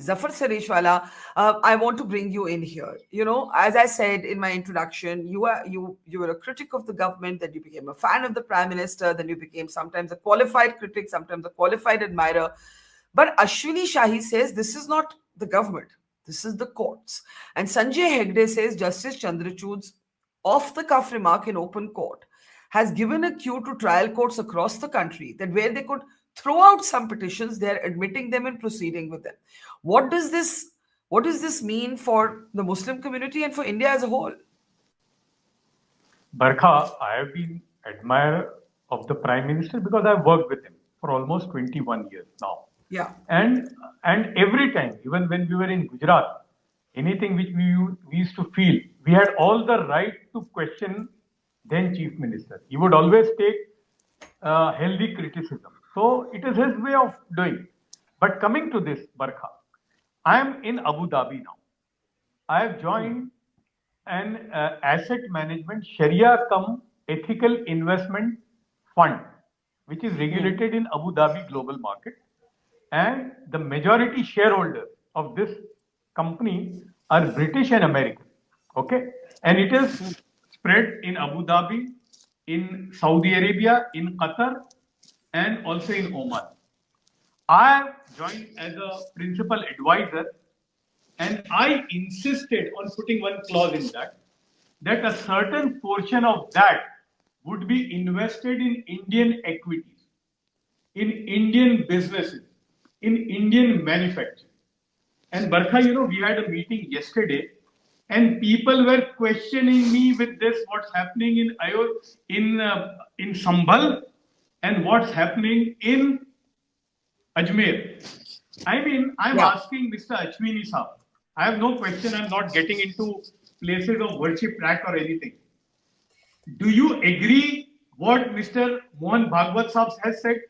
Zafar Sareshwala, I want to bring you in here. You know, as I said in my introduction, you were a critic of the government, then you became a fan of the Prime Minister, then you became sometimes a qualified critic, sometimes a qualified admirer. But Ashwani Shahi says this is not the government, this is the courts. And Sanjay Hegde says Justice Chandrachud's off the cuff remark in open court has given a cue to trial courts across the country that where they could throw out some petitions, they're admitting them and proceeding with them. What does this mean for the Muslim community and for India as a whole? Barkha, I have been admirer of the Prime Minister because I've worked with him for almost 21 years now. Yeah. And every time, even when we were in Gujarat, anything which we used to feel, we had all the right to question then Chief Minister. He would always take healthy criticism. So it is his way of doing. But coming to this, Barkha, I am in Abu Dhabi now. I have joined an asset management Sharia cum ethical investment fund, which is regulated in Abu Dhabi global market. And the majority shareholders of this company are British and American. Okay. And it is spread in Abu Dhabi, in Saudi Arabia, in Qatar, and also in Oman. I have joined as a principal advisor, and I insisted on putting one clause in that a certain portion of that would be invested in Indian equities, in Indian businesses, in Indian manufacturing. And Barkha, we had a meeting yesterday, and people were questioning me with this: what's happening in Sambhal and what's happening in Ajmer. I mean, I'm asking Mr. Ashwani Shahi. I have no question. I'm not getting into places of worship track or anything. Do you agree what Mr. Mohan Bhagwat Sahab has said?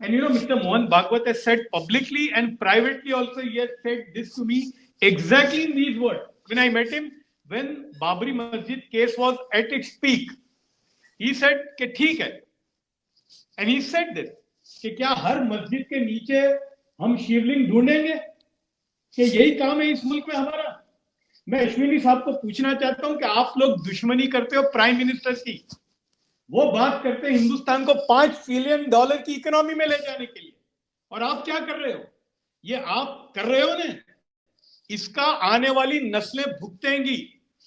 And Mr. Mohan Bhagwat has said publicly and privately also, he has said this to me exactly in these words. When I met him, when Babri Masjid case was at its peak, he said, "Ke theek hai." And he said this, कि क्या हर मस्जिद के नीचे हम शिवलिंग ढूंढेंगे कि यही काम है इस मुल्क में हमारा? मैं अश्विनी साहब को पूछना चाहता हूं कि आप लोग दुश्मनी करते हो प्राइम मिनिस्टर की, वो बात करते हैं हिंदुस्तान को $5 ट्रिलियन की इकोनॉमी में ले जाने के लिए, और आप क्या कर रहे हो? ये आप कर रहे हो ना, इसका आने वाली नस्लें भुगतेंगी।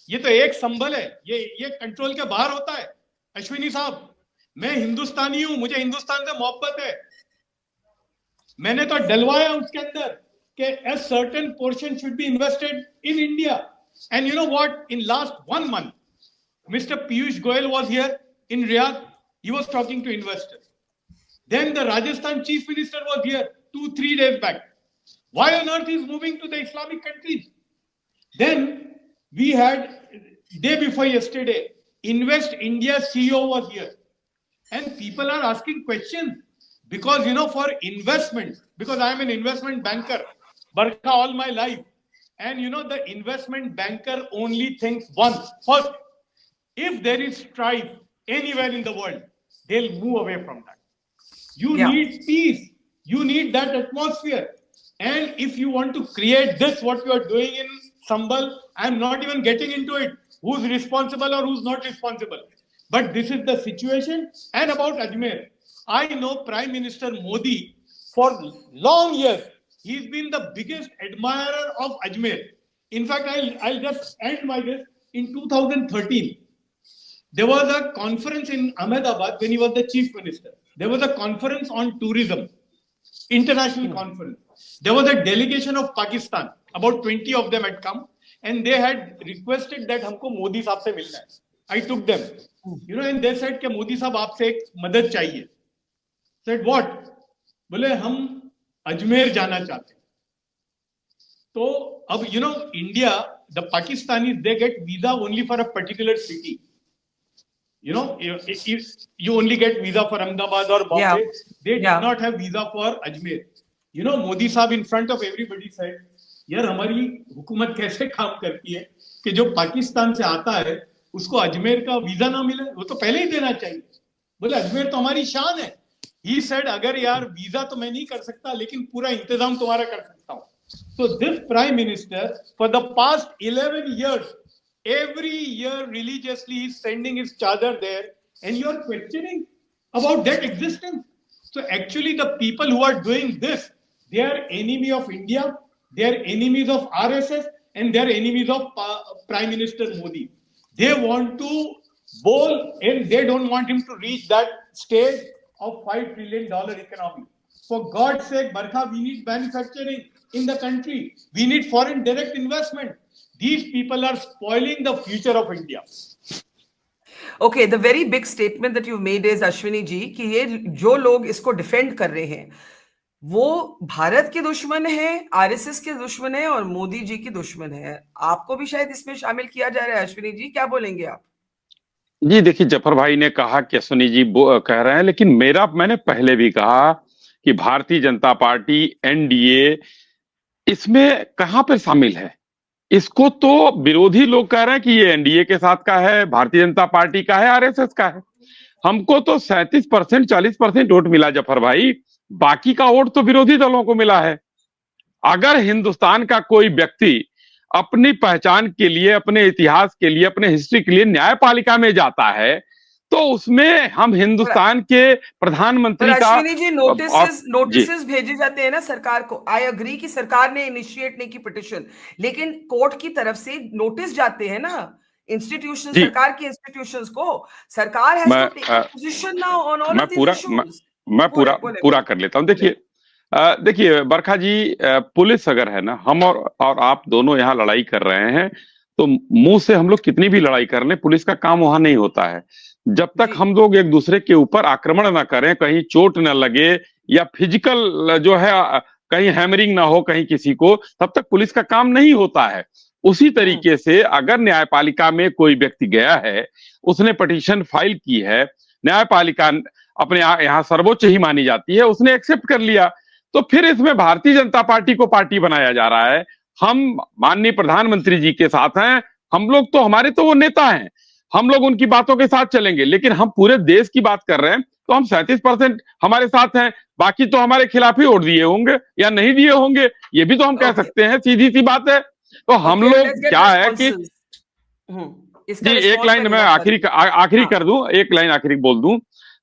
ये तो एक संभल है, ये कंट्रोल के बाहर होता है। अश्विनी साहब, मैं हिंदुस्तानी हूं, मुझे हिंदुस्तान से मोहब्बत है। मैंने तो डलवाया उसके अंदर कि a certain portion should be invested in India. And you know what? In last 1 month, Mr. Piyush Goyal was here in Riyadh. He was talking to investors. Then the Rajasthan chief minister was here 2-3 days back. Why on earth is moving to the Islamic countries? Then we had day before yesterday, Invest India CEO was here. And people are asking questions because, for investment, because I am an investment banker, Barkha, all my life. And, the investment banker only thinks once. First, if there is strife anywhere in the world, they'll move away from that. You need peace. You need that atmosphere. And if you want to create this, what you are doing in Sambhal, I'm not even getting into it. Who's responsible or who's not responsible? But this is the situation. And about Ajmer, I know Prime Minister Modi for long years. He's been the biggest admirer of Ajmer. In fact, I'll just end by this. In 2013, there was a conference in Ahmedabad when he was the chief minister. There was a conference on tourism, international conference. There was a delegation of Pakistan. About 20 of them had come, and they had requested that हमको मोदी साहब से मिलना है. I took them. And they said कि मोदी साहब आपसे एक मदद चाहिए. Said what? बोले हम अजमेर जाना चाहते हैं. तो अब India, the Pakistanis, they get visa only for a particular city. If you only get visa for Ahmedabad or Bombay, they did not have visa for Ajmer. Modi साहब in front of everybody said, यार हमारी हुकूमत कैसे काम करती है कि जो पाकिस्तान से आता है उसको अजमेर का वीजा ना मिले, वो तो पहले ही देना चाहिए. बोले अजमेर तो हमारी शान है. He said, अगर यार वीजा तो मैं नहीं कर सकता लेकिन पूरा इंतजाम तुम्हारा कर सकता हूँ. So this Prime Minister, for the past 11 years, every year religiously is sending his chadar there, and you are questioning about that existence. So actually, the people who are doing this, they are enemy of India, they are enemies of RSS, and they are enemies of Prime Minister Modi. They want to bowl, and they don't want him to reach that stage of $5 trillion economy. For God's sake, Barkha, we need manufacturing in the country. We need foreign direct investment. These people are spoiling the future of India. Okay, the very big statement that you've made is Ashwini ji कि ये जो लोग इसको defend कर रहे हैं वो भारत के दुश्मन है, आरएसएस के दुश्मन है और मोदी जी की दुश्मन है। आपको भी शायद इसमें शामिल किया जा रहा है। अश्विनी जी, क्या बोलेंगे आप? जी देखिए, जफर भाई ने कहा कि अश्विनी जी कह रहे हैं, लेकिन मैंने पहले भी कहा कि भारतीय जनता पार्टी एनडीए इसमें कहां पर शामिल है। इसको तो विरोधी लोग कह रहे हैं कि ये एनडीए के साथ का है, भारतीय जनता पार्टी का है, आरएसएस का है। हमको तो 37% 40% वोट मिला जफर भाई, बाकी का वोट तो विरोधी दलों को मिला है। अगर हिंदुस्तान का कोई व्यक्ति अपनी पहचान के लिए, अपने इतिहास के लिए, अपने हिस्ट्री के लिए न्यायपालिका में जाता है तो उसमें हम हिंदुस्तान के प्रधानमंत्री का अश्विनी जी, नोटिस जी भेजे जाते हैं ना सरकार को। आई अग्री कि सरकार ने इनिशिएट नहीं की पिटिशन, लेकिन कोर्ट की तरफ से नोटिस जाते हैं ना इंस्टीट्यूशन, जी सरकार की इंस्टीट्यूशंस को। सरकार हैज मैं to take a position now on all many of these पूरा इश्यूज। मैं पूरा बोले पूरा कर लेता हूं। देखिए बरखा जी, पुलिस अगर है ना, हम और आप दोनों यहाँ लड़ाई कर रहे हैं तो मुंह से हम लोग कितनी भी लड़ाई कर लें, पुलिस का काम वहां नहीं होता है। जब तक जी हम लोग एक दूसरे के ऊपर आक्रमण ना करें, कहीं चोट न लगे या फिजिकल जो है कहीं हैमरिंग ना हो कहीं किसी को, तब तक पुलिस का काम नहीं होता है। उसी तरीके से अगर न्यायपालिका में कोई व्यक्ति गया है, उसने पिटीशन फाइल की है, न्यायपालिका अपने यहाँ सर्वोच्च ही मानी जाती है, उसने एक्सेप्ट कर लिया, तो फिर इसमें भारतीय जनता पार्टी को पार्टी बनाया जा रहा है। हम माननीय प्रधानमंत्री जी के साथ हैं, हम लोग तो, हमारे तो वो नेता हैं, हम लोग उनकी बातों के साथ चलेंगे, लेकिन हम पूरे देश की बात कर रहे हैं तो हम 37% हमारे साथ हैं, बाकी तो हमारे खिलाफ ही वोट दिए होंगे या नहीं दिए होंगे, ये भी तो हम कह सकते हैं, सीधी सी बात है। तो हम लोग क्या है कि जी, इसका एक रिस्पॉन्स लाइन मैं आखिरी कर दूं, एक लाइन आखिरी बोल दूं।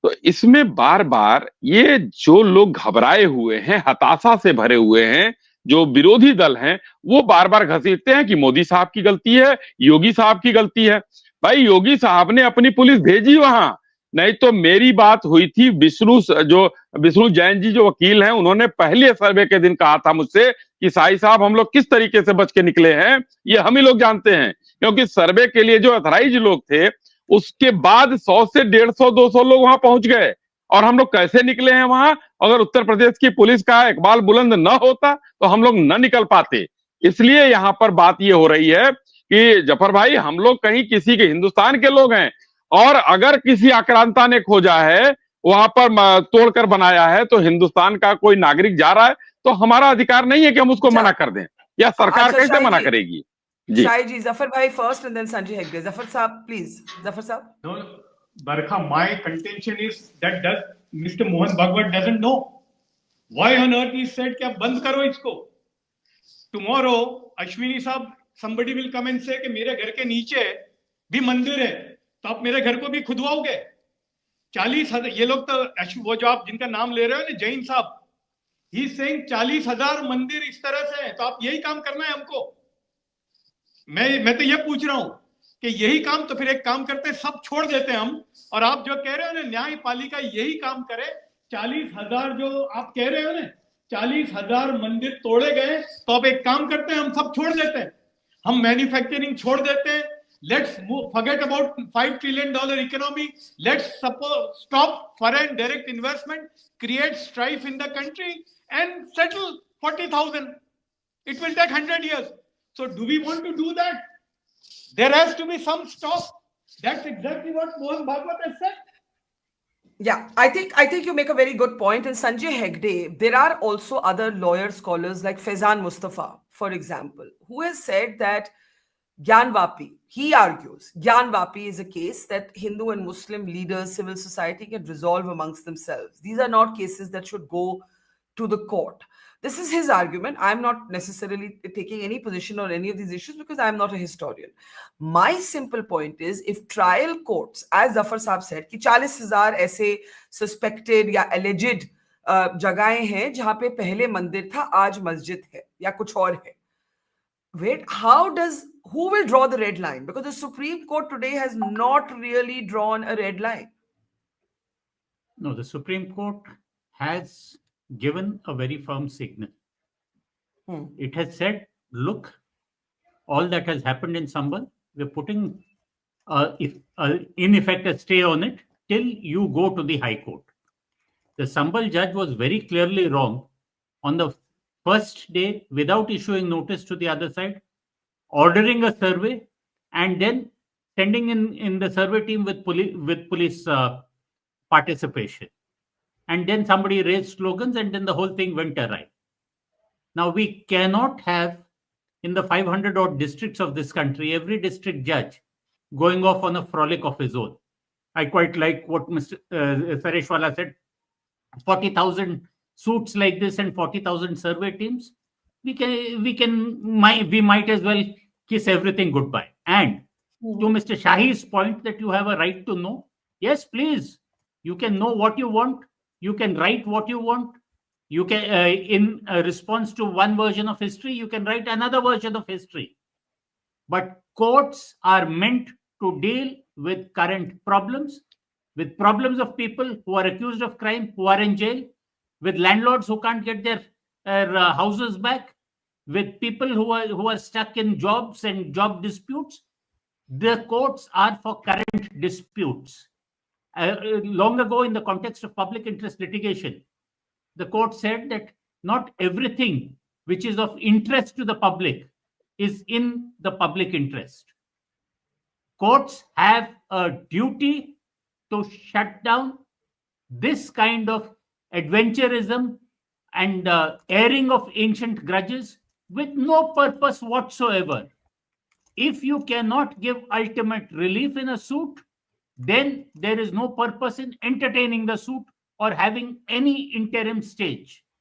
तो इसमें बार बार ये जो लोग घबराए हुए हैं, हताशा से भरे हुए हैं, जो विरोधी दल हैं, वो बार बार घसीटते हैं कि मोदी साहब की गलती है, योगी साहब की गलती है। भाई योगी साहब ने अपनी पुलिस भेजी वहां, नहीं तो मेरी बात हुई थी विष्णु जैन जी जो वकील हैं, उन्होंने पहले सर्वे के दिन कहा था मुझसे कि साई साहब हम लोग किस तरीके से बच के निकले हैं ये हम ही लोग जानते हैं, क्योंकि सर्वे के लिए जो अथराइज लोग थे उसके बाद 100 से 150 200 लोग वहां पहुंच गए, और हम लोग कैसे निकले हैं वहां। अगर उत्तर प्रदेश की पुलिस का इकबाल बुलंद न होता तो हम लोग न निकल पाते। इसलिए यहां पर बात ये हो रही है कि जफर भाई, हम लोग कहीं किसी के, हिंदुस्तान के लोग हैं, और अगर किसी आक्रांता ने खोजा है, वहां पर तोड़कर बनाया है, तो हिंदुस्तान का कोई नागरिक जा रहा है तो हमारा अधिकार नहीं है कि हम उसको मना कर दें, या सरकार अच्छा कैसे शाही मना जी, करेगी। जी शाही जी, जफर भाई first and then Sanjay Hegde. Zafar साहब प्लीज। जफर साहब। No, Barkha, my contention is that Mr. Mohan Bhagwat doesn't know. Why on earth he said कि आप बंद करो इसको? Tomorrow, Ashwini साहब, somebody will come and say कि मेरे घर के नीचे भी मंदिर है, तो आप मेरे घर को भी खुदवाओगे? 40,000, ये लोग तो, वो जो आप जिनका नाम ले रहे हो ना, जैन साहब, ही सेइंग 40,000 मंदिर इस तरह से है, तो आप यही काम करना है हमको? मैं तो ये पूछ रहा हूं कि यही काम, तो फिर एक काम करते हैं, सब छोड़ देते हैं हम, और आप जो कह रहे हो ना न्यायपालिका यही काम करे। 40,000 जो आप कह रहे हो ना, 40,000 मंदिर तोड़े गए, तो अब एक काम करते हैं, हम सब छोड़ देते हैं, हम मैन्युफैक्चरिंग छोड़ देते हैं, let's forget about $5 trillion economy, let's stop foreign direct investment, create strife in the country and settle 40,000. It will take 100 years. So do we want to do that? There has to be some stop. That's exactly what Mohan Bhagwat has said. Yeah, I think you make a very good point. And Sanjay Hegde, there are also other lawyer scholars like Faizan Mustafa, for example, who has said that Gyanvapi, he argues, Gyanvapi is a case that Hindu and Muslim leaders, civil society can resolve amongst themselves. These are not cases that should go to the court. This is his argument. I'm not necessarily taking any position on any of these issues because I'm not a historian. My simple point is, if trial courts, as Zafar Saab said, कि 40,000 ऐसे suspected या alleged जगहें हैं जहां पे पहले मंदिर था, आज मस्जिद है या कुछ और है. Wait, who will draw the red line? Because the Supreme Court today has not really drawn a red line. No, the Supreme Court has given a very firm signal. It has said, look, all that has happened in Sambhal, we're putting in effect a stay on it till you go to the High Court. The Sambhal judge was very clearly wrong on the first day, without issuing notice to the other side, ordering a survey, and then sending in the survey team with police participation. And then somebody raised slogans, and then the whole thing went awry. Now, we cannot have, in the 500 odd districts of this country, every district judge going off on a frolic of his own. I quite like what Mr. Sareshwala said. 40,000 suits like this and 40,000 survey teams. We might as well kiss everything goodbye. And to Mr. Shahi's point that you have a right to know, yes, please, you can know what you want. You can write what you want. You can, in response to one version of history, you can write another version of history. But courts are meant to deal with current problems, with problems of people who are accused of crime, who are in jail, with landlords who can't get their houses back, with people who are stuck in jobs and job disputes. The courts are for current disputes. Long ago, in the context of public interest litigation, the court said that not everything which is of interest to the public is in the public interest. Courts have a duty to shut down this kind of adventurism and airing of ancient grudges with no purpose whatsoever. If you cannot give ultimate relief in a suit, then there is no purpose in entertaining the suit or having any interim stage.